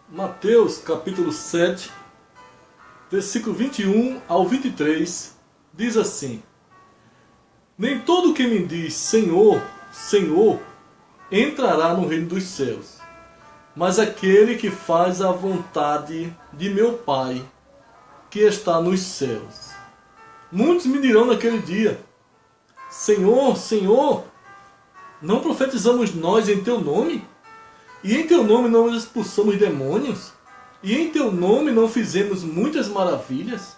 Mateus capítulo 7, versículo 21 ao 23, diz assim: Nem todo que me diz Senhor, Senhor, entrará no reino dos céus, mas aquele que faz a vontade de meu Pai, que está nos céus. Muitos me dirão naquele dia: Senhor, Senhor, não profetizamos nós em teu nome? E em teu nome não expulsamos demônios? E em teu nome não fizemos muitas maravilhas?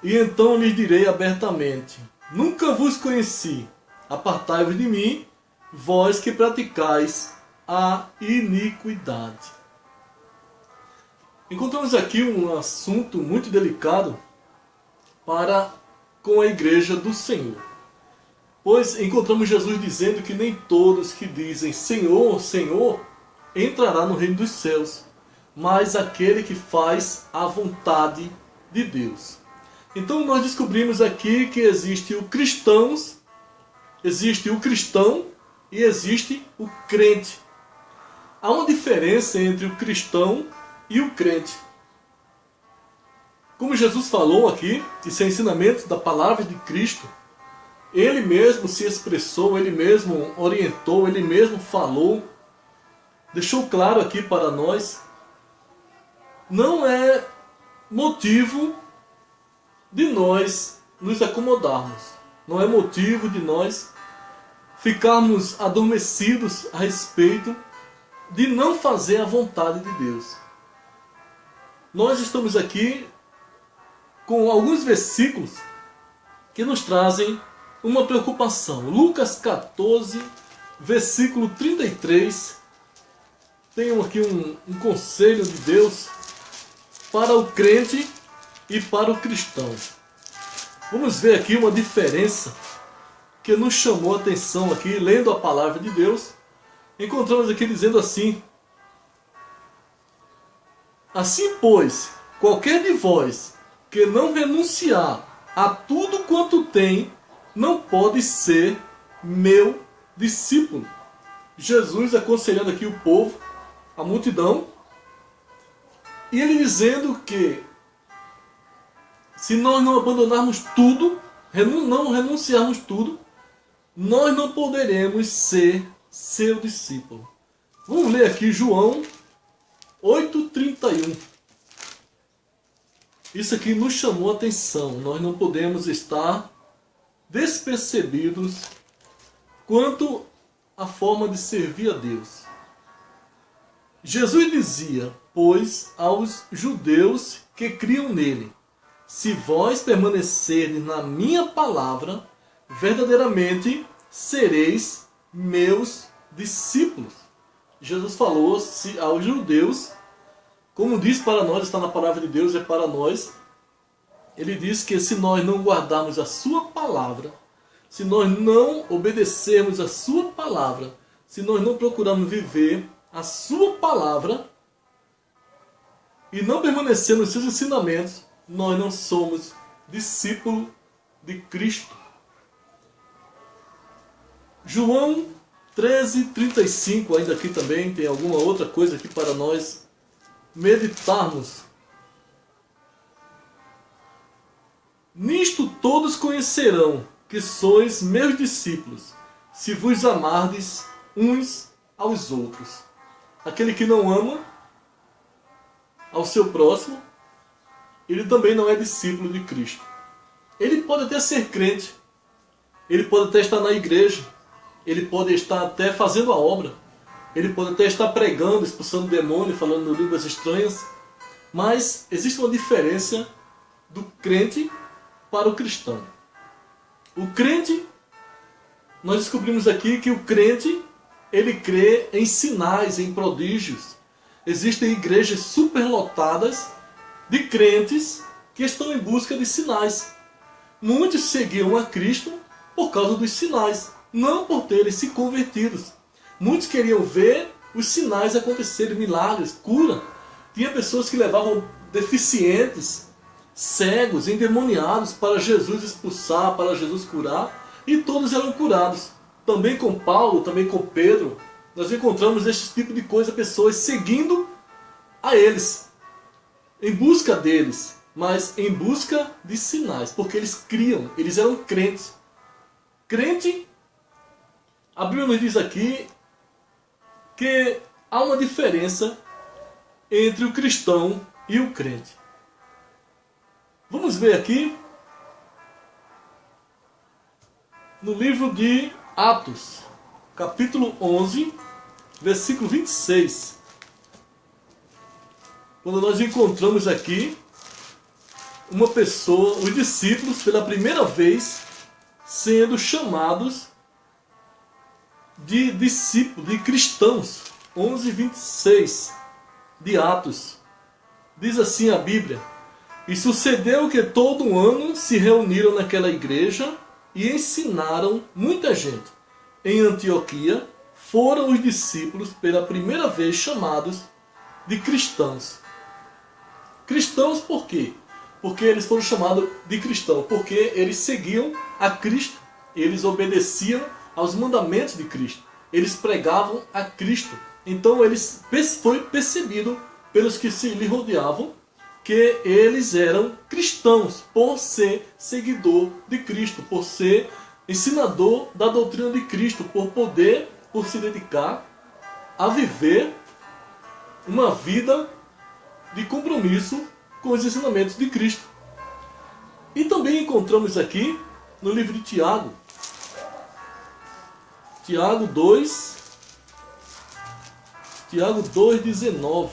E então lhes direi abertamente: Nunca vos conheci, apartai-vos de mim, vós que praticais a iniquidade. Encontramos aqui um assunto muito delicado para com a igreja do Senhor. Pois encontramos Jesus dizendo que nem todos que dizem Senhor, Senhor, entrará no reino dos céus, mas aquele que faz a vontade de Deus. Então nós descobrimos aqui que existe o cristão e existe o crente. Há uma diferença entre o cristão e o crente. Como Jesus falou aqui, isso é ensinamento da palavra de Cristo, Ele mesmo se expressou, Ele mesmo orientou, Ele mesmo falou, deixou claro aqui para nós, não é motivo de nós nos acomodarmos, não é motivo de nós ficarmos adormecidos a respeito de não fazer a vontade de Deus. Nós estamos aqui com alguns versículos que nos trazem uma preocupação. Lucas 14, versículo 33, tem aqui um conselho de Deus para o crente e para o cristão. Vamos ver aqui uma diferença que nos chamou a atenção aqui, lendo a palavra de Deus. Encontramos aqui dizendo assim: Assim, pois, qualquer de vós que não renunciar a tudo quanto tem, não pode ser meu discípulo. Jesus aconselhando aqui o povo, a multidão, e ele dizendo que se nós não abandonarmos tudo, não renunciarmos tudo, nós não poderemos ser seu discípulo. Vamos ler aqui João 8,31. Isso aqui nos chamou a atenção. Nós não podemos estar despercebidos quanto à forma de servir a Deus. Jesus dizia, pois, aos judeus que criam nele: Se vós permanecerdes na minha palavra, verdadeiramente sereis meus discípulos. Jesus falou aos judeus, como diz para nós, está na palavra de Deus, é para nós. Ele diz que se nós não guardarmos a sua palavra, se nós não obedecermos a sua palavra, se nós não procurarmos viver a sua palavra e não permanecer nos seus ensinamentos, nós não somos discípulos de Cristo. João 13,35, ainda aqui também tem alguma outra coisa aqui para nós meditarmos. Nisto todos conhecerão que sois meus discípulos, se vos amardes uns aos outros. Aquele que não ama ao seu próximo, ele também não é discípulo de Cristo. Ele pode até ser crente, ele pode até estar na igreja, ele pode estar até fazendo a obra, ele pode até estar pregando, expulsando demônio, falando línguas estranhas, mas existe uma diferença do crente para o cristão. O crente, nós descobrimos aqui que o crente, ele crê em sinais, em prodígios. Existem igrejas superlotadas de crentes que estão em busca de sinais. Muitos seguiam a Cristo por causa dos sinais, não por terem se convertidos. Muitos queriam ver os sinais acontecerem, milagres, cura. Tinha pessoas que levavam deficientes, cegos, endemoniados para Jesus expulsar, para Jesus curar, e todos eram curados. Também com Paulo, também com Pedro, nós encontramos esse tipo de coisa, pessoas seguindo a eles, em busca deles, mas em busca de sinais, porque eles criam, eles eram crentes. Crente, a Bíblia nos diz aqui que há uma diferença entre o cristão e o crente. Vamos ver aqui no livro de Atos, capítulo 11, versículo 26. Quando nós encontramos aqui uma pessoa, os discípulos, pela primeira vez, sendo chamados de discípulos, de cristãos. 11, 26 de Atos. Diz assim a Bíblia: E sucedeu que todo ano se reuniram naquela igreja e ensinaram muita gente. Em Antioquia foram os discípulos pela primeira vez chamados de cristãos. Cristãos por quê? Porque eles foram chamados de cristãos, porque eles seguiam a Cristo, eles obedeciam aos mandamentos de Cristo, eles pregavam a Cristo. Então foi percebido pelos que se lhe rodeavam que eles eram cristãos por ser seguidor de Cristo, por ser ensinador da doutrina de Cristo, por se dedicar a viver uma vida de compromisso com os ensinamentos de Cristo. E também encontramos aqui no livro de Tiago, Tiago 2:19.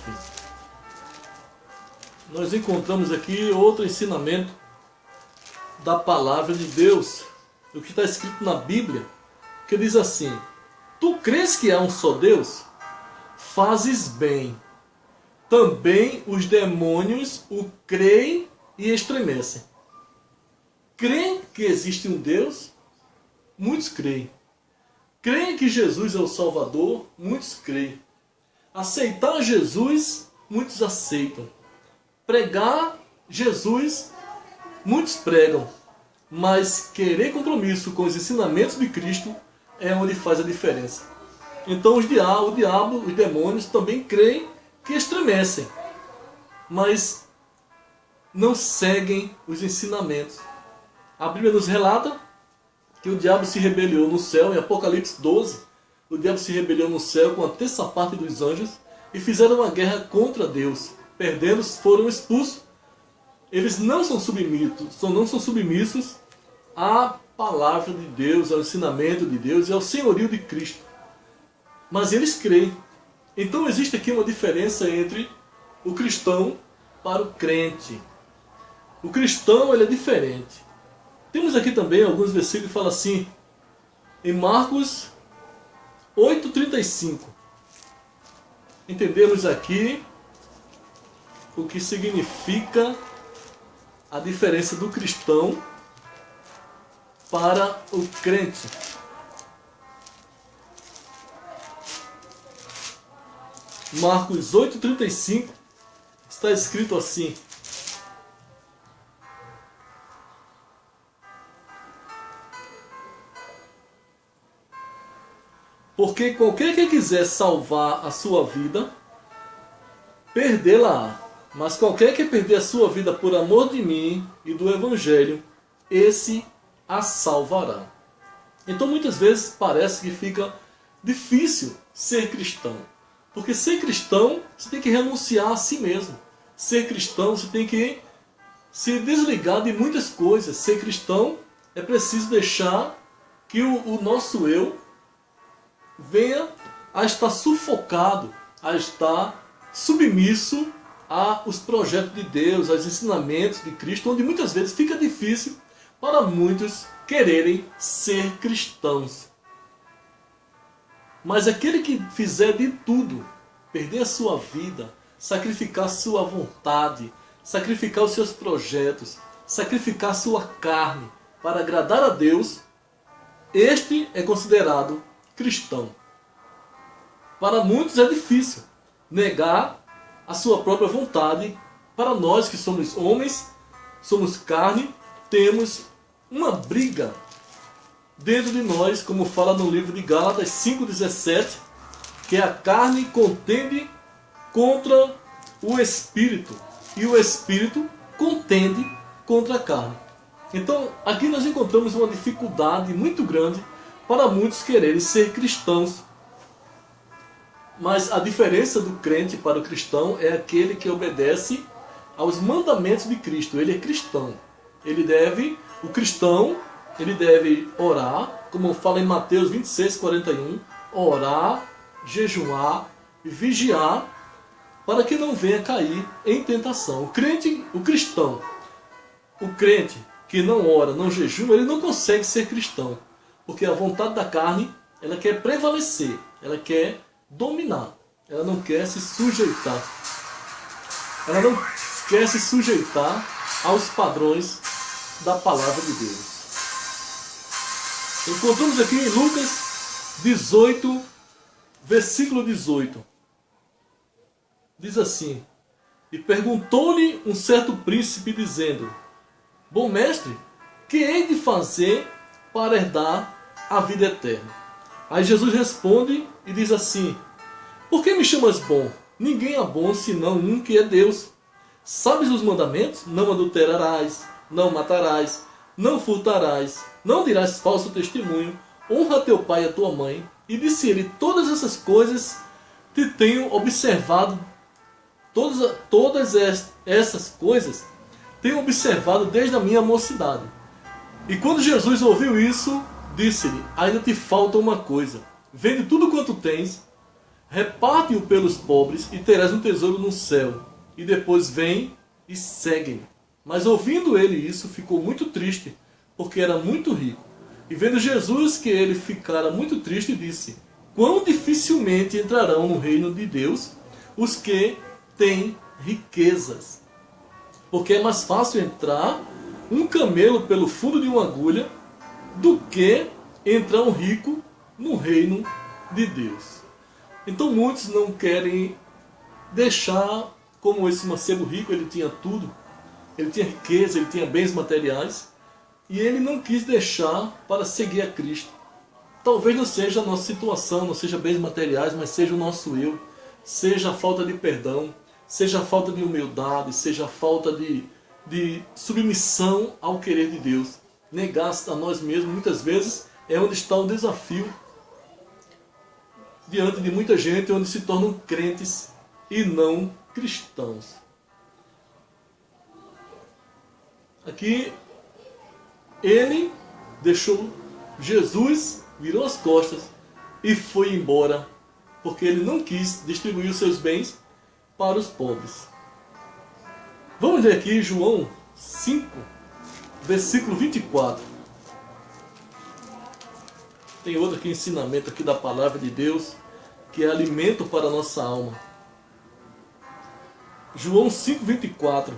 Nós encontramos aqui outro ensinamento da palavra de Deus, o que está escrito na Bíblia, que diz assim: Tu crês que há um só Deus? Fazes bem. Também os demônios o creem e estremecem. Creem que existe um Deus? Muitos creem. Creem que Jesus é o Salvador? Muitos creem. Aceitar Jesus? Muitos aceitam. Pregar Jesus? Muitos pregam. Mas querer compromisso com os ensinamentos de Cristo é onde faz a diferença. Então o diabo, os demônios também creem que estremecem, mas não seguem os ensinamentos. A Bíblia nos relata que o diabo se rebelou no céu, em Apocalipse 12, o diabo se rebelou no céu com a terça parte dos anjos e fizeram uma guerra contra Deus. Perdendo, foram expulsos. Eles não são submissos à palavra de Deus, ao ensinamento de Deus e ao senhorio de Cristo. Mas eles creem. Então existe aqui uma diferença entre o cristão para o crente. O cristão, ele é diferente. Temos aqui também alguns versículos que falam assim, em Marcos 8:35. Entendemos aqui o que significa a diferença do cristão para o crente. Marcos 8:35 está escrito assim: Porque qualquer que quiser salvar a sua vida, perdê-la-á. Mas qualquer que perder a sua vida por amor de mim e do Evangelho, esse a salvará. Então muitas vezes parece que fica difícil ser cristão. Porque ser cristão, você tem que renunciar a si mesmo. Ser cristão, você tem que se desligar de muitas coisas. Ser cristão é preciso deixar que o nosso eu venha a estar sufocado, a estar submisso aos projetos de Deus, aos ensinamentos de Cristo, onde muitas vezes fica difícil para muitos quererem ser cristãos. Mas aquele que fizer de tudo, perder a sua vida, sacrificar sua vontade, sacrificar os seus projetos, sacrificar sua carne para agradar a Deus, este é considerado cristão. Para muitos é difícil negar a sua própria vontade. Para nós que somos homens, somos carne, temos uma briga dentro de nós, como fala no livro de Gálatas 5:17, que a carne contende contra o Espírito, e o Espírito contende contra a carne. Então, aqui nós encontramos uma dificuldade muito grande para muitos quererem ser cristãos. Mas a diferença do crente para o cristão é aquele que obedece aos mandamentos de Cristo. Ele é cristão. O cristão, ele deve orar, como fala em Mateus 26:41, orar, jejuar e vigiar para que não venha cair em tentação. O crente que não ora, não jejua, ele não consegue ser cristão. Porque a vontade da carne, ela quer prevalecer, ela quer dominar, ela não quer se sujeitar. Ela não quer se sujeitar aos padrões da palavra de Deus. Encontramos aqui em Lucas 18, versículo 18. Diz assim: E perguntou-lhe um certo príncipe, dizendo: Bom mestre, que hei de fazer para herdar a vida eterna? Aí Jesus responde e diz assim: Por que me chamas bom? Ninguém é bom senão um que é Deus. Sabes os mandamentos? Não adulterarás, não matarás, não furtarás, não dirás falso testemunho, honra teu pai e a tua mãe. E disse ele: Todas essas coisas te tenho observado. Todas essas coisas tenho observado desde a minha mocidade. E quando Jesus ouviu isso, disse-lhe: Ainda te falta uma coisa. Vende tudo quanto tens, reparte-o pelos pobres e terás um tesouro no céu. E depois vem e segue-me. Mas ouvindo ele isso, ficou muito triste, porque era muito rico. E vendo Jesus que ele ficara muito triste, disse: Quão dificilmente entrarão no reino de Deus os que têm riquezas. Porque é mais fácil entrar um camelo pelo fundo de uma agulha do que entrar um rico no reino de Deus. Então muitos não querem deixar, como esse mancebo rico, ele tinha tudo, ele tinha riqueza, ele tinha bens materiais, e ele não quis deixar para seguir a Cristo. Talvez não seja a nossa situação, não seja bens materiais, mas seja o nosso eu, seja a falta de perdão, seja a falta de humildade, seja a falta de submissão ao querer de Deus. Negar a nós mesmos, muitas vezes, é onde está o desafio diante de muita gente, onde se tornam crentes e não cristãos. Aqui, ele deixou Jesus, virou as costas e foi embora, porque ele não quis distribuir os seus bens para os pobres. Vamos ler aqui João 5, versículo 24. Tem outro aqui, ensinamento aqui da palavra de Deus, que é alimento para a nossa alma. João 5, 24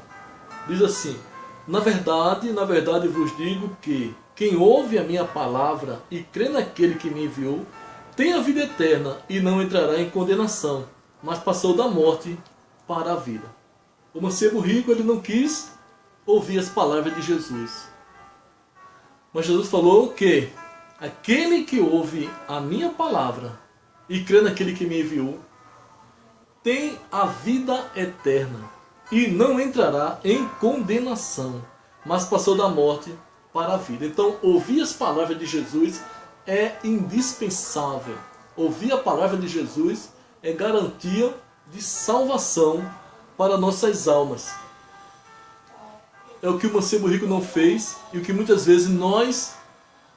diz assim: na verdade vos digo que quem ouve a minha palavra e crê naquele que me enviou, tem a vida eterna e não entrará em condenação, mas passou da morte para a vida. O mancebo rico, ele não quis ouvir as palavras de Jesus. Mas Jesus falou que aquele que ouve a minha palavra e crê naquele que me enviou, tem a vida eterna e não entrará em condenação, mas passou da morte para a vida. Então, ouvir as palavras de Jesus é indispensável. Ouvir a palavra de Jesus é garantia de salvação para nossas almas. É o que o mancebo rico não fez e o que muitas vezes nós,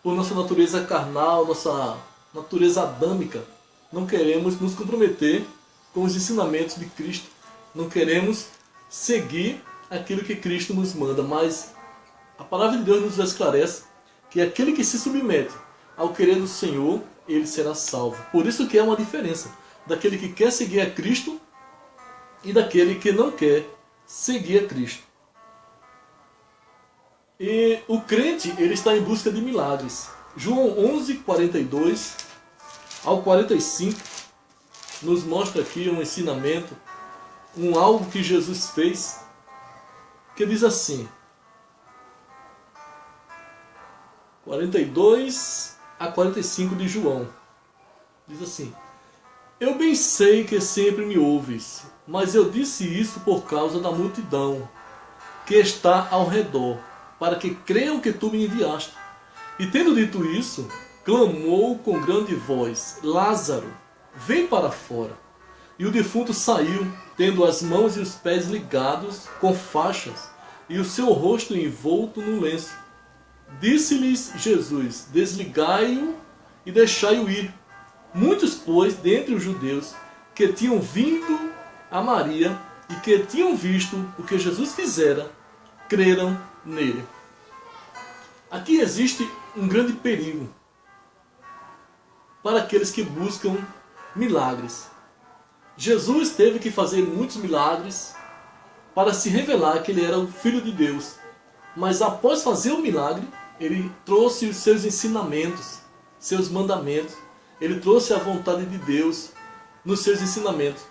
por nossa natureza carnal, nossa natureza adâmica, não queremos nos comprometer com os ensinamentos de Cristo. Não queremos seguir aquilo que Cristo nos manda, mas a palavra de Deus nos esclarece que aquele que se submete ao querer do Senhor, ele será salvo. Por isso que é uma diferença daquele que quer seguir a Cristo e daquele que não quer seguir a Cristo. E o crente, ele está em busca de milagres. João 11, 42 ao 45 nos mostra aqui um ensinamento, algo que Jesus fez, que diz assim, 42 a 45 de João, diz assim: Eu bem sei que sempre me ouves, mas eu disse isso por causa da multidão que está ao redor, para que creiam que tu me enviaste. E tendo dito isso, clamou com grande voz: Lázaro, vem para fora. E o defunto saiu, tendo as mãos e os pés ligados com faixas, e o seu rosto envolto no lenço. Disse-lhes Jesus: desligai-o e deixai-o ir. Muitos, pois, dentre os judeus que tinham vindo a Maria e que tinham visto o que Jesus fizera, creram nele. Aqui existe um grande perigo para aqueles que buscam milagres. Jesus teve que fazer muitos milagres para se revelar que ele era o Filho de Deus. Mas após fazer o milagre, ele trouxe os seus ensinamentos, seus mandamentos. Ele trouxe a vontade de Deus nos seus ensinamentos.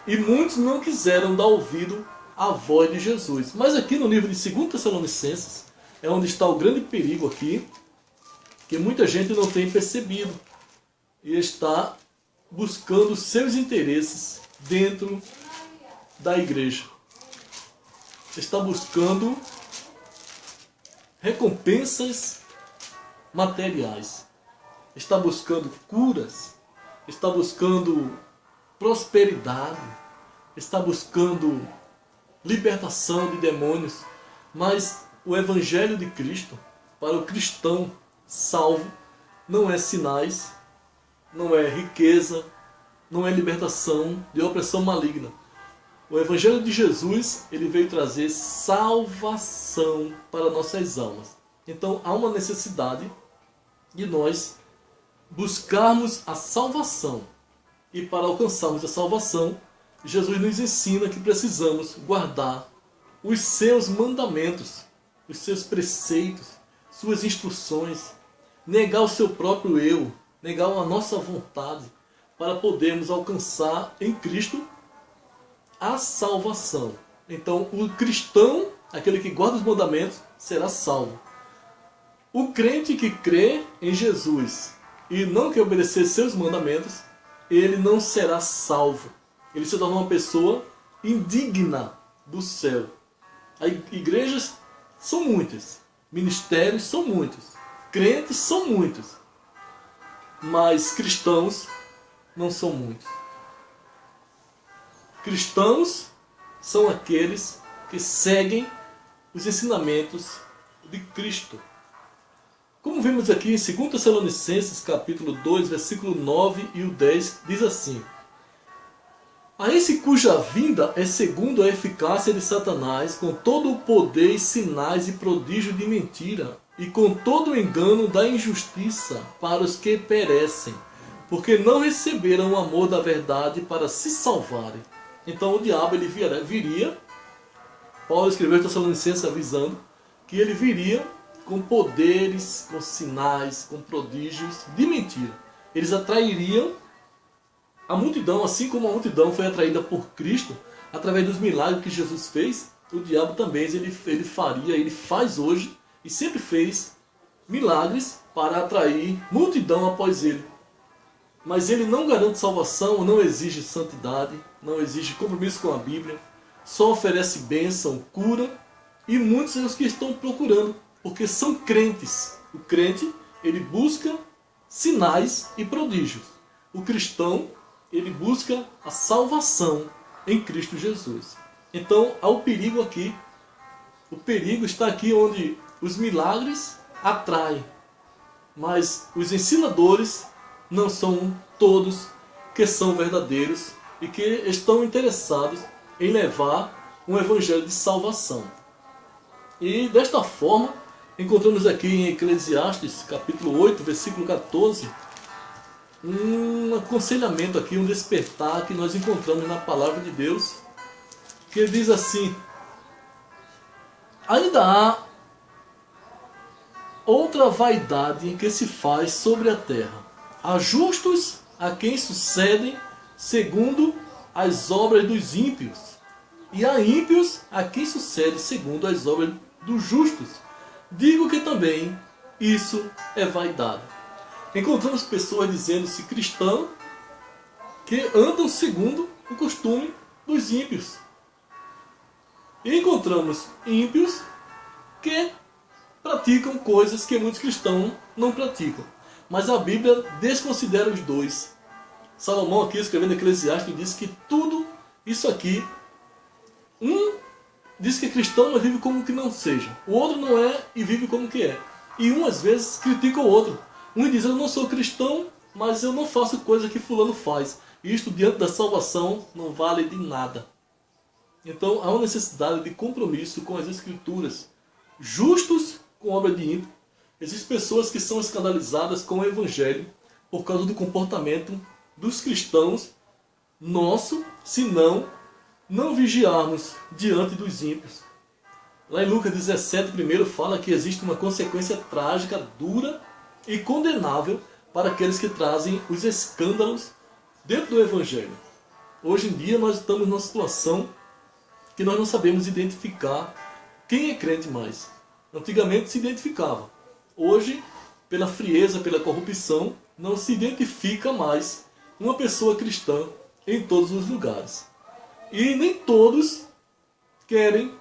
E muitos não quiseram dar ouvido à voz de Jesus. Mas aqui no livro de 2 Tessalonicenses é onde está o grande perigo aqui, que muita gente não tem percebido e está buscando seus interesses dentro da igreja. Está buscando recompensas materiais. Está buscando curas. Está buscando prosperidade. Está buscando libertação de demônios. Mas o Evangelho de Cristo, para o cristão salvo, não é sinais, não é riqueza, não é libertação de opressão maligna. O Evangelho de Jesus, ele veio trazer salvação para nossas almas. Então há uma necessidade de nós buscarmos a salvação. E para alcançarmos a salvação, Jesus nos ensina que precisamos guardar os seus mandamentos, os seus preceitos, suas instruções, negar o seu próprio eu, negar a nossa vontade, para podermos alcançar em Cristo a salvação. Então, o cristão, aquele que guarda os mandamentos, será salvo. O crente que crê em Jesus e não quer obedecer seus mandamentos, ele não será salvo. Ele se torna uma pessoa indigna do céu. Igrejas são muitas, ministérios são muitos, crentes são muitos, mas cristãos não são muitos. Cristãos são aqueles que seguem os ensinamentos de Cristo. Como vimos aqui em 2 Tessalonicenses, capítulo 2, versículo 9 e o 10, diz assim: a esse cuja vinda é segundo a eficácia de Satanás, com todo o poder, sinais e prodígio de mentira, e com todo o engano da injustiça para os que perecem, porque não receberam o amor da verdade para se salvarem. Então o diabo ele viria, Paulo escreveu aos Tessalonicenses avisando que ele viria com poderes, com sinais, com prodígios de mentira. Eles atrairiam a multidão, assim como a multidão foi atraída por Cristo, através dos milagres que Jesus fez. O diabo também ele faria, ele faz hoje e sempre fez milagres para atrair multidão após ele. Mas ele não garante salvação, não exige santidade, não exige compromisso com a Bíblia, só oferece bênção, cura, e muitos são os que estão procurando, porque são crentes. O crente, ele busca sinais e prodígios. O cristão, ele busca a salvação em Cristo Jesus. Então há o perigo aqui. O perigo está aqui onde os milagres atraem, mas os ensinadores não são todos que são verdadeiros e que estão interessados em levar um evangelho de salvação. E desta forma, encontramos aqui em Eclesiastes, capítulo 8, versículo 14, um aconselhamento aqui, um despertar que nós encontramos na palavra de Deus, que diz assim: ainda há outra vaidade que se faz sobre a terra. Há justos a quem sucedem segundo as obras dos ímpios, e há ímpios a quem sucede segundo as obras dos justos. Digo que também isso é vaidade. Encontramos pessoas dizendo-se cristão, que andam segundo o costume dos ímpios. E encontramos ímpios que praticam coisas que muitos cristãos não praticam. Mas a Bíblia desconsidera os dois. Salomão aqui, escrevendo Eclesiastes, diz que tudo isso aqui, um diz que é cristão, mas vive como que não seja. O outro não é e vive como que é. E um, às vezes, critica o outro. Um diz, eu não sou cristão, mas eu não faço coisa que fulano faz. E isto, diante da salvação, não vale de nada. Então, há uma necessidade de compromisso com as Escrituras. Justos com obra de ímpio. Existem pessoas que são escandalizadas com o Evangelho por causa do comportamento dos cristãos nosso, se não vigiarmos diante dos ímpios. Lá em Lucas 17, primeiro, fala que existe uma consequência trágica, dura e condenável para aqueles que trazem os escândalos dentro do Evangelho. Hoje em dia nós estamos numa situação que nós não sabemos identificar quem é crente mais. Antigamente se identificava. Hoje, pela frieza, pela corrupção, não se identifica mais uma pessoa cristã em todos os lugares. E nem todos querem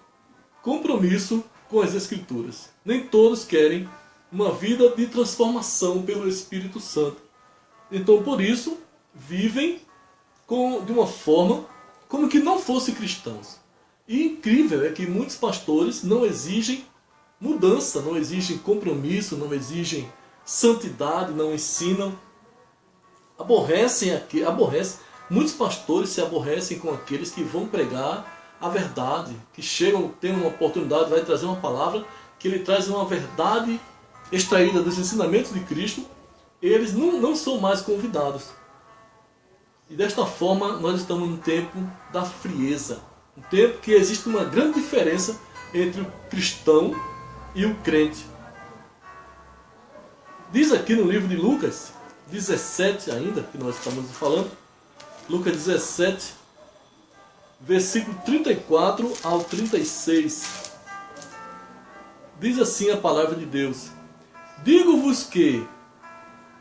compromisso com as Escrituras. Nem todos querem uma vida de transformação pelo Espírito Santo. Então, por isso, vivem de uma forma como que não fossem cristãos. E incrível é que muitos pastores não exigem mudança, não exigem compromisso, não exigem santidade, não ensinam. Muitos pastores se aborrecem com aqueles que vão pregar a verdade, que chegam, têm uma oportunidade, vai trazer uma palavra, que ele traz uma verdade extraída dos ensinamentos de Cristo, eles não são mais convidados. E desta forma nós estamos num tempo da frieza, um tempo que existe uma grande diferença entre o cristão e o crente. Diz aqui no livro de Lucas 17 ainda, que nós estamos falando, Lucas 17, versículo 34 ao 36. Diz assim a palavra de Deus: digo-vos que,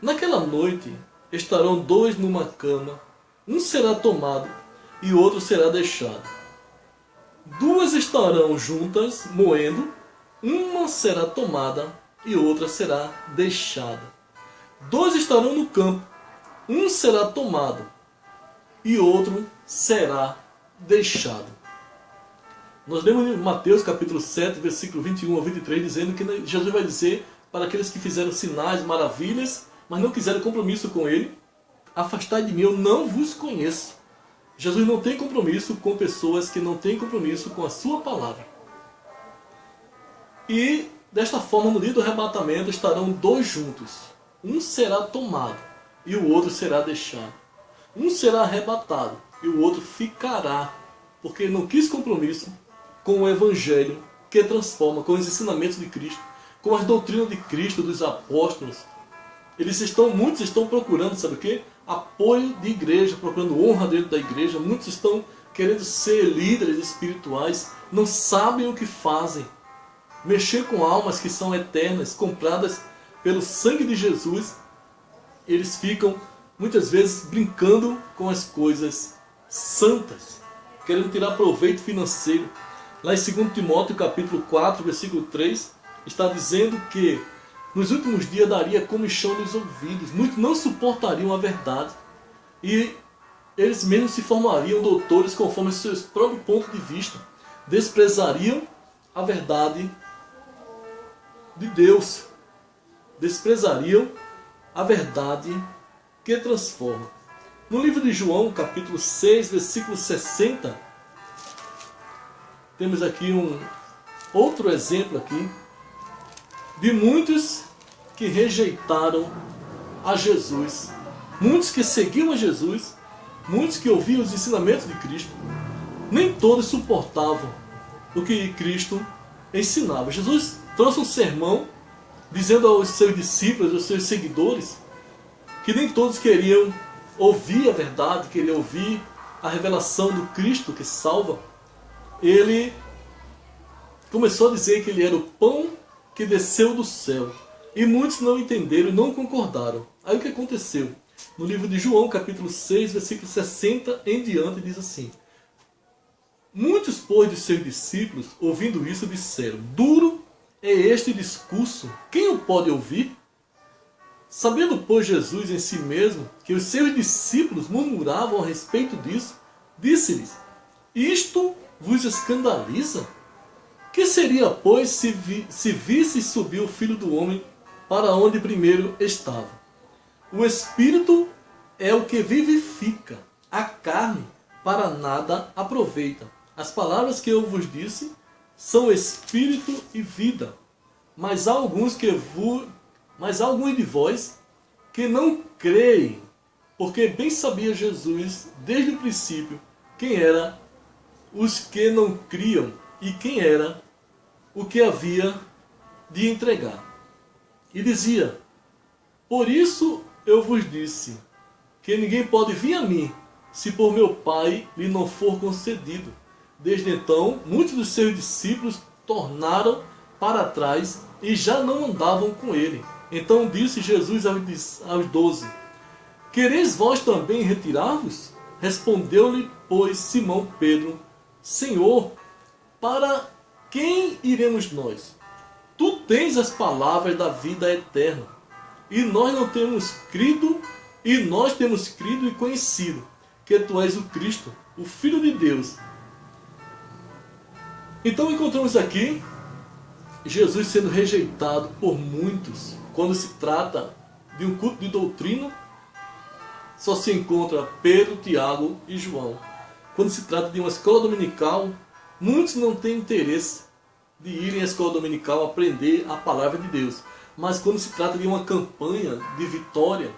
naquela noite, estarão dois numa cama, um será tomado e outro será deixado. Duas estarão juntas, moendo, uma será tomada e outra será deixada. Dois estarão no campo, um será tomado e outro será deixado. Nós lemos em Mateus capítulo 7, versículo 21 ao 23, dizendo que Jesus vai dizer para aqueles que fizeram sinais, maravilhas, mas não quiseram compromisso com Ele: afastai de mim, eu não vos conheço. Jesus não tem compromisso com pessoas que não têm compromisso com a sua palavra. E desta forma, no dia do arrebatamento, estarão dois juntos. Um será tomado e o outro será deixado. Um será arrebatado e o outro ficará, porque não quis compromisso com o Evangelho que transforma, com os ensinamentos de Cristo, com as doutrinas de Cristo, dos apóstolos. Muitos estão procurando, sabe o quê? Apoio de igreja, procurando honra dentro da igreja. Muitos estão querendo ser líderes espirituais, não sabem o que fazem. Mexer com almas que são eternas, compradas pelo sangue de Jesus, eles ficam muitas vezes brincando com as coisas santas, querendo tirar proveito financeiro. Lá em 2 Timóteo capítulo 4, versículo 3, está dizendo que nos últimos dias daria comichão nos ouvidos, muitos não suportariam a verdade e eles mesmos se formariam doutores conforme seus próprios pontos de vista, desprezariam a verdade de Deus, desprezariam a verdade que transforma. No livro de João, capítulo 6, versículo 60, temos aqui outro exemplo aqui de muitos que rejeitaram a Jesus, muitos que seguiam a Jesus, muitos que ouviam os ensinamentos de Cristo. Nem todos suportavam o que Cristo ensinava. Jesus trouxe um sermão dizendo aos seus discípulos, aos seus seguidores, que nem todos queriam ouvir a verdade, queriam ouvir a revelação do Cristo que salva. Ele começou a dizer que ele era o pão que desceu do céu. E muitos não entenderam e não concordaram. Aí o que aconteceu? No livro de João, capítulo 6, versículo 60 em diante, diz assim: Muitos, pois, de seus discípulos, ouvindo isso, disseram: Duro é este discurso, quem o pode ouvir? Sabendo, pois, Jesus em si mesmo que os seus discípulos murmuravam a respeito disso, disse-lhes: Isto vos escandaliza? Que seria, pois, se visse subir o Filho do Homem para onde primeiro estava? O Espírito é o que vivifica, a carne para nada aproveita. As palavras que eu vos disse são Espírito e vida. Mas há alguns de vós que não creem, porque bem sabia Jesus desde o princípio quem eram os que não criam e quem era o que havia de entregar. E dizia: Por isso eu vos disse que ninguém pode vir a mim se por meu Pai lhe não for concedido. Desde então, muitos dos seus discípulos tornaram para trás e já não andavam com ele. Então disse Jesus aos 12: Quereis vós também retirar-vos? Respondeu-lhe, pois, Simão Pedro: Senhor, para quem iremos nós? Tu tens as palavras da vida eterna. E nós temos crido e conhecido que tu és o Cristo, o Filho de Deus. Então encontramos aqui Jesus sendo rejeitado por muitos. Quando se trata de um culto de doutrina, só se encontra Pedro, Tiago e João. Quando se trata de uma escola dominical, muitos não têm interesse de irem à escola dominical aprender a palavra de Deus. Mas quando se trata de uma campanha de vitória,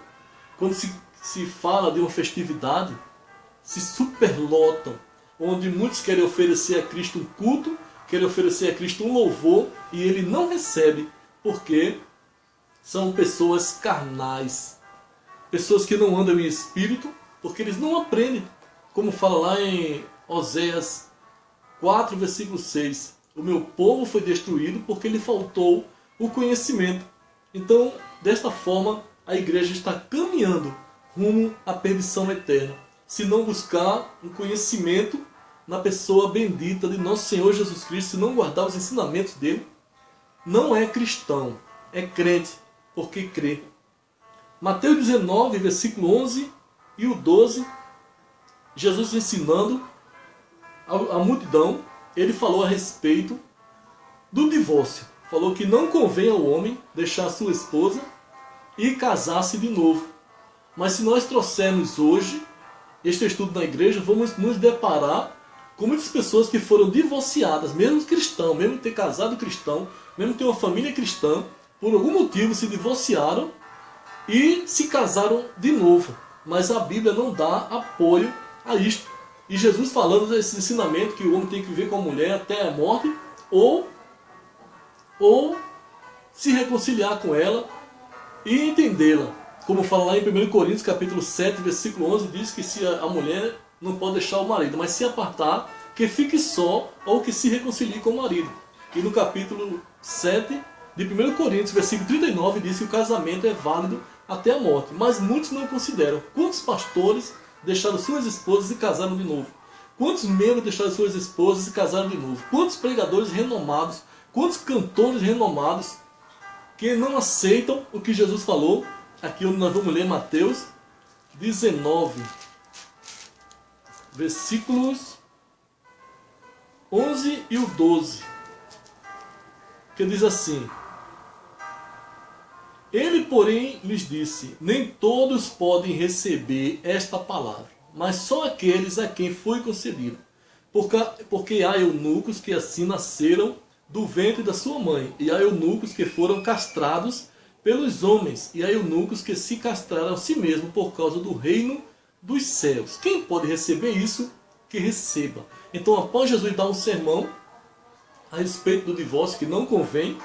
quando se fala de uma festividade, se superlotam, onde muitos querem oferecer a Cristo um culto, querem oferecer a Cristo um louvor, e ele não recebe, porque são pessoas carnais, pessoas que não andam em espírito, porque eles não aprendem, como fala lá em Oséias 4, versículo 6. O meu povo foi destruído porque lhe faltou o conhecimento. Então, desta forma, a igreja está caminhando rumo à perdição eterna, se não buscar um conhecimento na pessoa bendita de nosso Senhor Jesus Cristo, se não guardar os ensinamentos dele. Não é cristão, é crente, porque crê. Mateus 19, versículo 11 e o 12, Jesus ensinando a multidão, ele falou a respeito do divórcio. Falou que não convém ao homem deixar sua esposa e casar-se de novo. Mas se nós trouxermos hoje este estudo na igreja, vamos nos deparar com muitas pessoas que foram divorciadas, mesmo cristão, mesmo ter casado cristão, mesmo ter uma família cristã, por algum motivo se divorciaram e se casaram de novo. Mas a Bíblia não dá apoio a isto. E Jesus falando desse ensinamento que o homem tem que viver com a mulher até a morte, ou se reconciliar com ela e entendê-la. Como fala lá em 1 Coríntios capítulo 7, versículo 11, diz que se a mulher não pode deixar o marido, mas se apartar, que fique só ou que se reconcilie com o marido. E no capítulo 7 de 1 Coríntios, versículo 39, diz que o casamento é válido até a morte. Mas muitos não consideram. Quantos pastores deixaram suas esposas e casaram de novo? Quantos membros deixaram suas esposas e casaram de novo? Quantos pregadores renomados, quantos cantores renomados que não aceitam o que Jesus falou? Aqui onde nós vamos ler Mateus 19, versículos 11 e o 12, que diz assim: Ele, porém, lhes disse: Nem todos podem receber esta palavra, mas só aqueles a quem foi concedido. Porque há eunucos que assim nasceram do ventre da sua mãe, e há eunucos que foram castrados pelos homens, e há eunucos que se castraram a si mesmos por causa do reino dos céus. Quem pode receber isso, que receba. Então, após Jesus dar um sermão a respeito do divórcio, que não convém,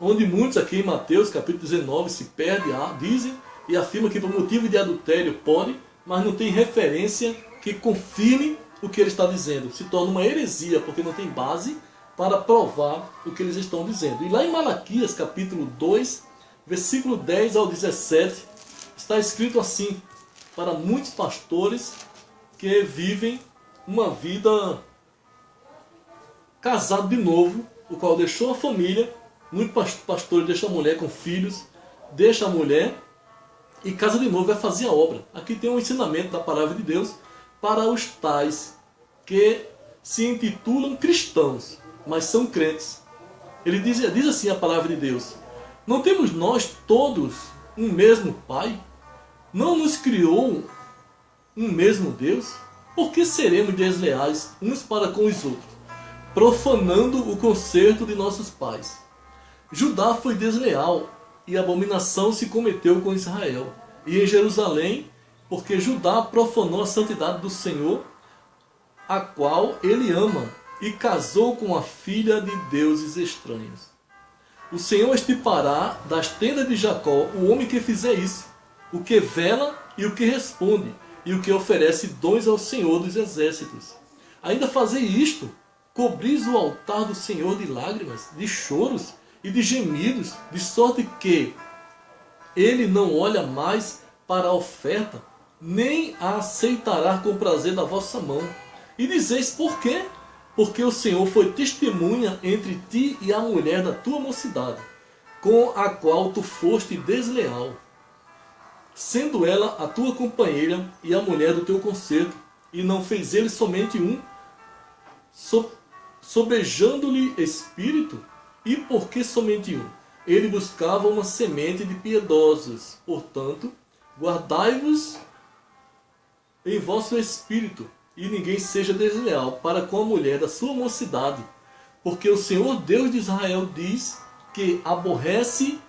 onde muitos aqui em Mateus capítulo 19 se perdem, dizem e afirmam que por motivo de adultério pode, mas não tem referência que confirme o que ele está dizendo. Se torna uma heresia, porque não tem base para provar o que eles estão dizendo. E lá em Malaquias capítulo 2, versículo 10 ao 17, está escrito assim para muitos pastores que vivem uma vida casado de novo, o qual deixou a família. Muitos pastores deixam a mulher com filhos, deixa a mulher e casa de novo, vai fazer a obra. Aqui tem um ensinamento da palavra de Deus para os tais que se intitulam cristãos, mas são crentes. Ele diz assim a palavra de Deus: não temos nós todos um mesmo Pai? Não nos criou um mesmo Deus? Por que seremos desleais uns para com os outros, profanando o concerto de nossos pais? Judá foi desleal e abominação se cometeu com Israel. E em Jerusalém, porque Judá profanou a santidade do Senhor, a qual ele ama, e casou com a filha de deuses estranhos. O Senhor extirpará das tendas de Jacó o homem que fizer isso, o que vela e o que responde, e o que oferece dons ao Senhor dos exércitos. Ainda fazei isto, cobris o altar do Senhor de lágrimas, de choros e de gemidos, de sorte que ele não olha mais para a oferta, nem a aceitará com prazer da vossa mão. E dizeis por quê? Porque o Senhor foi testemunha entre ti e a mulher da tua mocidade, com a qual tu foste desleal, sendo ela a tua companheira e a mulher do teu concerto, e não fez ele somente um, sobejando-lhe espírito. E por que somente um? Ele buscava uma semente de piedosos. Portanto, guardai-vos em vosso espírito, e ninguém seja desleal para com a mulher da sua mocidade, porque o Senhor Deus de Israel diz que aborrece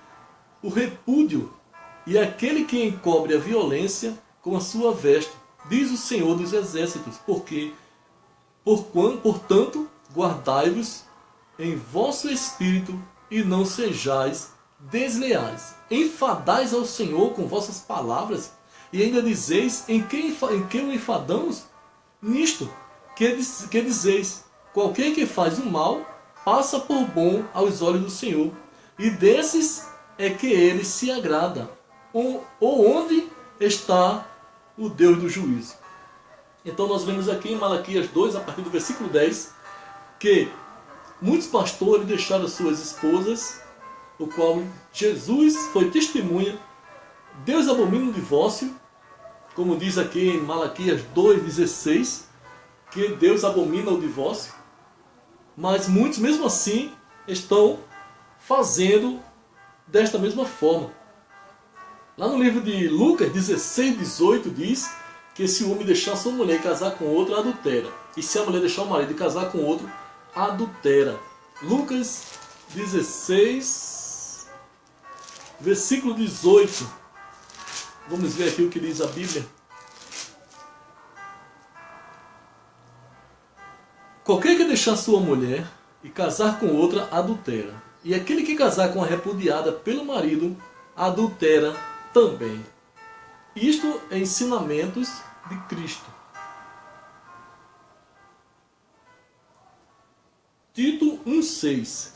o repúdio e aquele que encobre a violência com a sua veste, diz o Senhor dos exércitos, portanto, guardai-vos em vosso espírito e não sejais desleais. Enfadais ao Senhor com vossas palavras e ainda dizeis: em que o enfadamos? Nisto que dizeis: qualquer que faz o mal passa por bom aos olhos do Senhor, e desses é que ele se agrada. Ou onde está o Deus do juízo? Então nós vemos aqui em Malaquias 2, a partir do versículo 10, que muitos pastores deixaram suas esposas, o qual Jesus foi testemunha. Deus abomina o divórcio, como diz aqui em Malaquias 2,16, que Deus abomina o divórcio, mas muitos mesmo assim estão fazendo desta mesma forma. Lá no livro de Lucas 16:18 diz que se o homem deixar sua mulher e casar com outra, adultera. E se a mulher deixar o marido e casar com outro, adultera. Lucas 16, versículo 18. Vamos ver aqui o que diz a Bíblia. Qualquer que deixar sua mulher e casar com outra, adultera. E aquele que casar com a repudiada pelo marido, adultera também. Isto é ensinamentos de Cristo. Tito 1,6.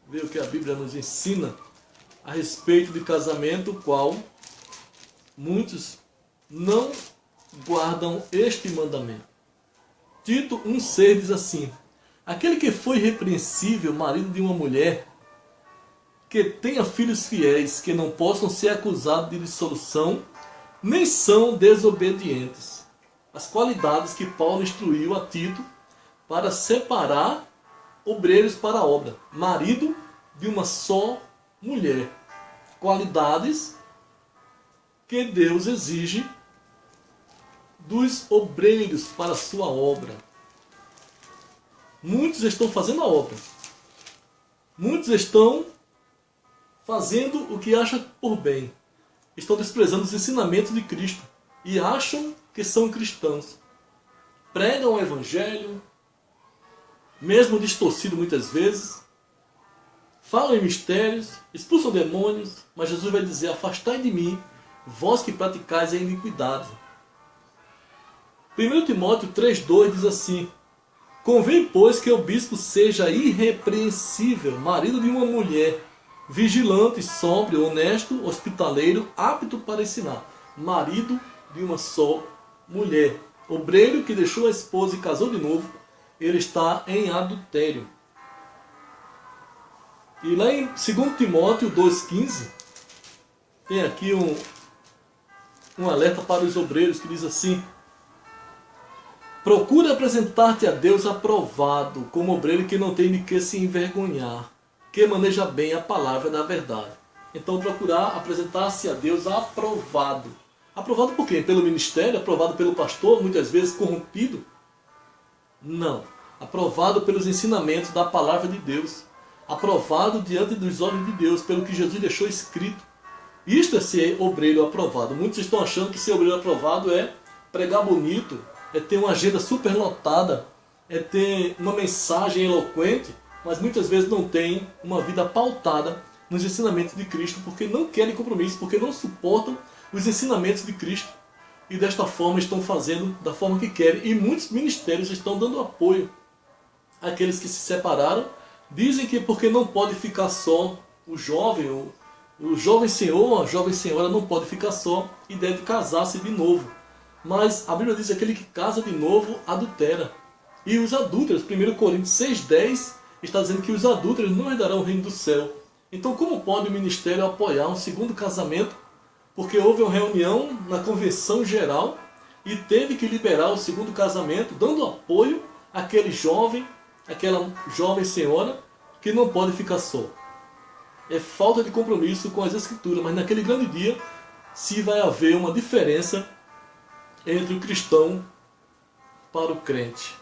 Vê o que a Bíblia nos ensina a respeito de casamento, o qual muitos não guardam este mandamento. Tito 1,6 diz assim: aquele que foi repreensível, marido de uma mulher, que tenha filhos fiéis, que não possam ser acusados de dissolução, nem são desobedientes. As qualidades que Paulo instruiu a Tito para separar obreiros para a obra. Marido de uma só mulher. Qualidades que Deus exige dos obreiros para a sua obra. Muitos estão fazendo a obra. Muitos estão fazendo o que acham por bem. Estão desprezando os ensinamentos de Cristo e acham que são cristãos. Pregam o evangelho, mesmo distorcido muitas vezes, falam em mistérios, expulsam demônios, mas Jesus vai dizer: afastai de mim, vós que praticais a iniquidade. 1 Timóteo 3,2 diz assim: convém, pois, que o bispo seja irrepreensível, marido de uma mulher, vigilante, sóbrio, honesto, hospitaleiro, apto para ensinar, marido de uma só mulher. Obreiro que deixou a esposa e casou de novo, ele está em adultério. E lá em 2 Timóteo 2,15, tem aqui um alerta para os obreiros que diz assim: procura apresentar-te a Deus aprovado, como obreiro que não tem de que se envergonhar, que maneja bem a palavra da verdade. Então procurar apresentar-se a Deus aprovado. Aprovado por quem? Pelo ministério? Aprovado pelo pastor, muitas vezes corrompido? Não. Aprovado pelos ensinamentos da palavra de Deus. Aprovado diante dos olhos de Deus, pelo que Jesus deixou escrito. Isto é ser obreiro aprovado. Muitos estão achando que ser obreiro aprovado é pregar bonito, é ter uma agenda super lotada, é ter uma mensagem eloquente, mas muitas vezes não tem uma vida pautada nos ensinamentos de Cristo, porque não querem compromisso, porque não suportam os ensinamentos de Cristo. E desta forma estão fazendo da forma que querem. E muitos ministérios estão dando apoio àqueles que se separaram. Dizem que porque não pode ficar só o jovem senhor, a jovem senhora não pode ficar só e deve casar-se de novo. Mas a Bíblia diz que aquele que casa de novo adultera. E os adúlteros, 1 Coríntios 6,10, está dizendo que os adúlteros não herdarão o reino do céu. Então como pode o ministério apoiar um segundo casamento? Porque houve uma reunião na convenção geral e teve que liberar o segundo casamento, dando apoio àquele jovem, àquela jovem senhora que não pode ficar só. É falta de compromisso com as Escrituras, mas naquele grande dia se vai haver uma diferença entre o cristão para o crente.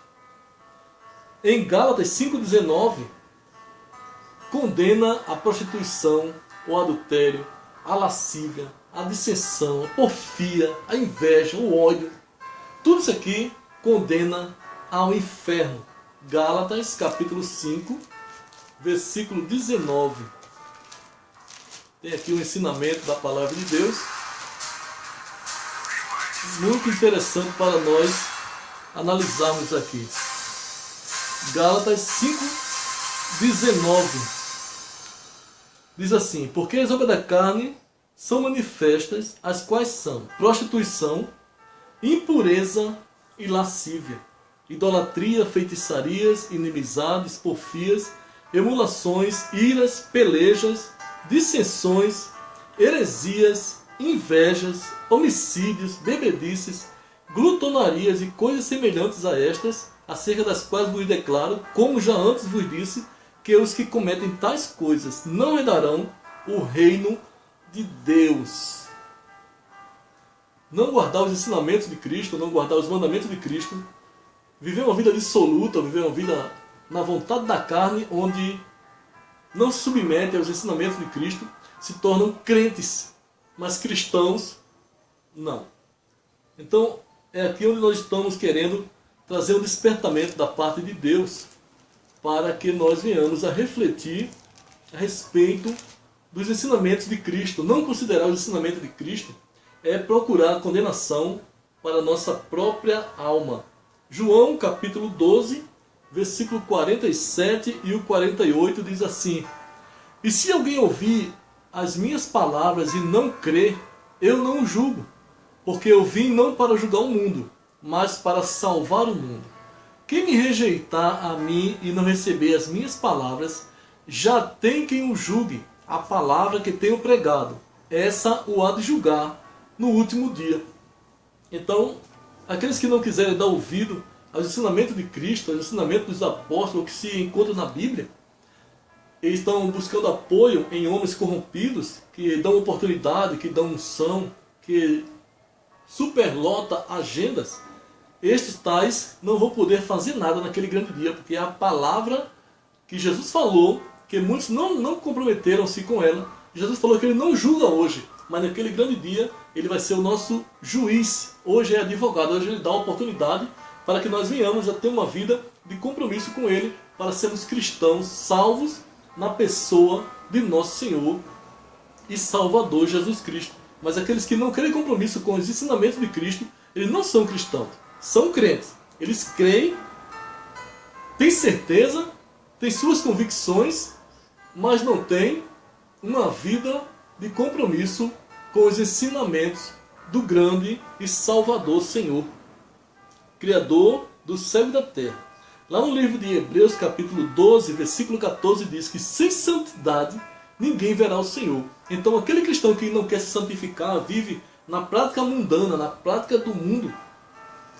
Em Gálatas 5,19, condena a prostituição, o adultério, a lascívia, a dissensão, a porfia, a inveja, o ódio. Tudo isso aqui condena ao inferno. Gálatas capítulo 5, versículo 19. Tem aqui um ensinamento da palavra de Deus, muito interessante para nós analisarmos aqui. Gálatas 5, 19. Diz assim: porque as obras da carne são manifestas, as quais são prostituição, impureza e lascívia, idolatria, feitiçarias, inimizades, porfias, emulações, iras, pelejas, dissensões, heresias, invejas, homicídios, bebedices, glutonarias e coisas semelhantes a estas, acerca das quais vos declaro, como já antes vos disse, que os que cometem tais coisas não herdarão o reino de Deus. Não guardar os ensinamentos de Cristo, não guardar os mandamentos de Cristo, viver uma vida dissoluta, viver uma vida na vontade da carne, onde não se submete aos ensinamentos de Cristo, se tornam crentes, mas cristãos não. Então é aqui onde nós estamos querendo trazer um despertamento da parte de Deus, para que nós venhamos a refletir a respeito dos ensinamentos de Cristo. Não considerar os ensinamentos de Cristo é procurar a condenação para a nossa própria alma. João capítulo 12, versículo 47 e o 48 diz assim: e se alguém ouvir as minhas palavras e não crer, eu não o julgo, porque eu vim não para julgar o mundo, mas para salvar o mundo. Quem me rejeitar a mim e não receber as minhas palavras, já tem quem o julgue. A palavra que tenho pregado, essa o há de julgar no último dia. Então, aqueles que não quiserem dar ouvido aos ensinamentos de Cristo, aos ensinamentos dos apóstolos que se encontram na Bíblia, eles estão buscando apoio em homens corrompidos, que dão oportunidade, que dão unção, que superlota agendas. Estes tais não vão poder fazer nada naquele grande dia, porque é a palavra que Jesus falou, que muitos não comprometeram-se com ela. Jesus falou que ele não julga hoje, mas naquele grande dia ele vai ser o nosso juiz. Hoje é advogado, hoje ele dá a oportunidade para que nós venhamos a ter uma vida de compromisso com ele, para sermos cristãos salvos na pessoa de nosso Senhor e Salvador Jesus Cristo. Mas aqueles que não querem compromisso com os ensinamentos de Cristo, eles não são cristãos, são crentes. Eles creem, têm certeza, têm suas convicções, mas não têm uma vida de compromisso com os ensinamentos do grande e Salvador Senhor, Criador do céu e da terra. Lá no livro de Hebreus, capítulo 12, versículo 14, diz que sem santidade ninguém verá o Senhor. Então aquele cristão que não quer se santificar, vive na prática mundana, na prática do mundo,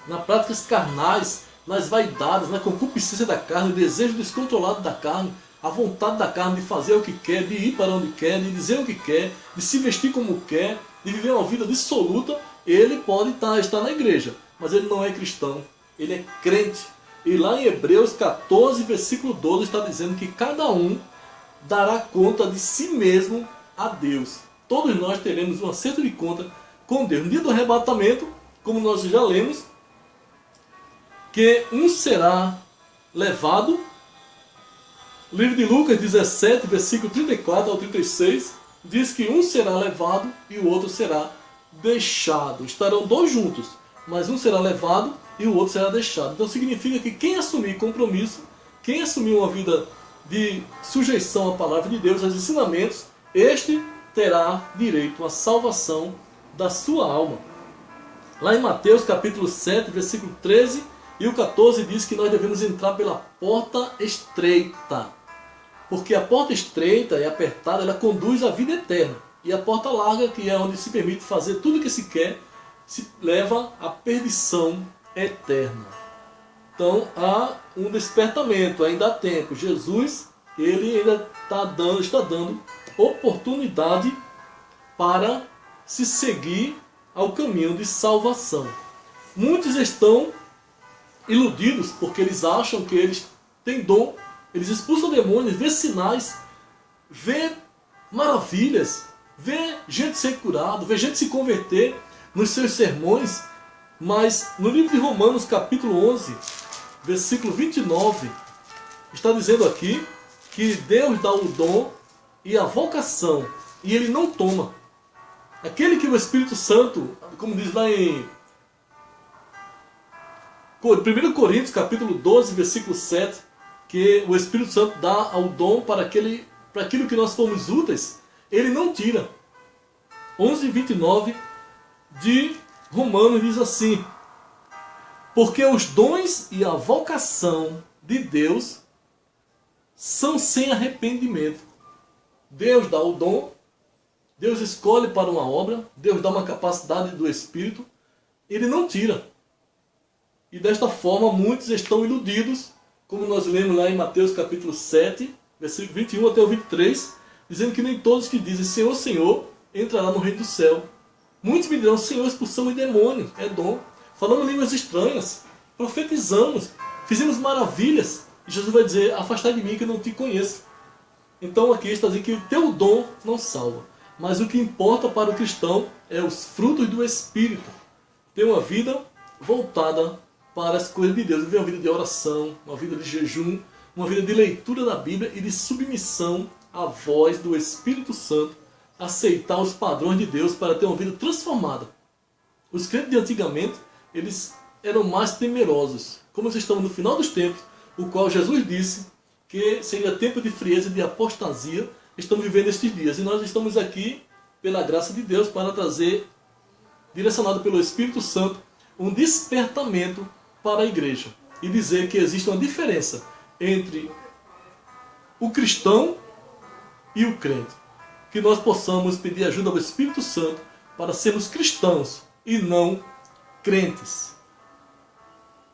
nas práticas carnais, nas vaidades, na concupiscência da carne, o desejo descontrolado da carne, a vontade da carne de fazer o que quer, de ir para onde quer, de dizer o que quer, de se vestir como quer, de viver uma vida dissoluta, ele pode estar na igreja, mas ele não é cristão, ele é crente. E lá em Hebreus 14, versículo 12, está dizendo que cada um dará conta de si mesmo a Deus. Todos nós teremos um acerto de conta com Deus. No dia do arrebatamento, como nós já lemos, que um será levado. O livro de Lucas 17, versículo 34 ao 36, diz que um será levado e o outro será deixado. Estarão dois juntos, mas um será levado e o outro será deixado. Então significa que quem assumir compromisso, quem assumir uma vida de sujeição à palavra de Deus, aos ensinamentos, este terá direito à salvação da sua alma. Lá em Mateus capítulo 7, versículo 13 e o 14 diz que nós devemos entrar pela porta estreita. Porque a porta estreita e apertada, ela conduz à vida eterna. E a porta larga, que é onde se permite fazer tudo o que se quer, se leva à perdição eterna. Então há um despertamento, ainda há tempo. Jesus, ele ainda está dando oportunidade para se seguir ao caminho de salvação. Muitos estão iludidos porque eles acham que eles têm dom, eles expulsam demônios, vê sinais, vê maravilhas, vê gente ser curado, vê gente se converter nos seus sermões, mas no livro de Romanos capítulo 11, versículo 29, está dizendo aqui que Deus dá o dom e a vocação, e ele não toma. Aquele que o Espírito Santo, como diz lá em 1 Coríntios capítulo 12, versículo 7, que o Espírito Santo dá ao dom para aquilo que nós fomos úteis, ele não tira. 11:29 de Romanos diz assim: porque os dons e a vocação de Deus são sem arrependimento. Deus dá o dom, Deus escolhe para uma obra, Deus dá uma capacidade do Espírito, ele não tira. E desta forma muitos estão iludidos, como nós lemos lá em Mateus capítulo 7, versículo 21 até o 23, dizendo que nem todos que dizem Senhor, Senhor, entrarão no reino do céu. Muitos me dirão, Senhor, expulsamos demônios, é dom. Falamos línguas estranhas, profetizamos, fizemos maravilhas. E Jesus vai dizer, afastai de mim que eu não te conheço. Então aqui está dizendo que o teu dom não salva. Mas o que importa para o cristão é os frutos do Espírito. Ter uma vida voltada para as coisas de Deus. Viver uma vida de oração, uma vida de jejum, uma vida de leitura da Bíblia e de submissão à voz do Espírito Santo. Aceitar os padrões de Deus para ter uma vida transformada. Os crentes de antigamente, eles eram mais temerosos. Como nós estamos no final dos tempos, o qual Jesus disse que seria tempo de frieza e de apostasia, estamos vivendo estes dias. E nós estamos aqui, pela graça de Deus, para trazer, direcionado pelo Espírito Santo, um despertamento para a igreja. E dizer que existe uma diferença entre o cristão e o crente. Que nós possamos pedir ajuda ao Espírito Santo para sermos cristãos e não crentes.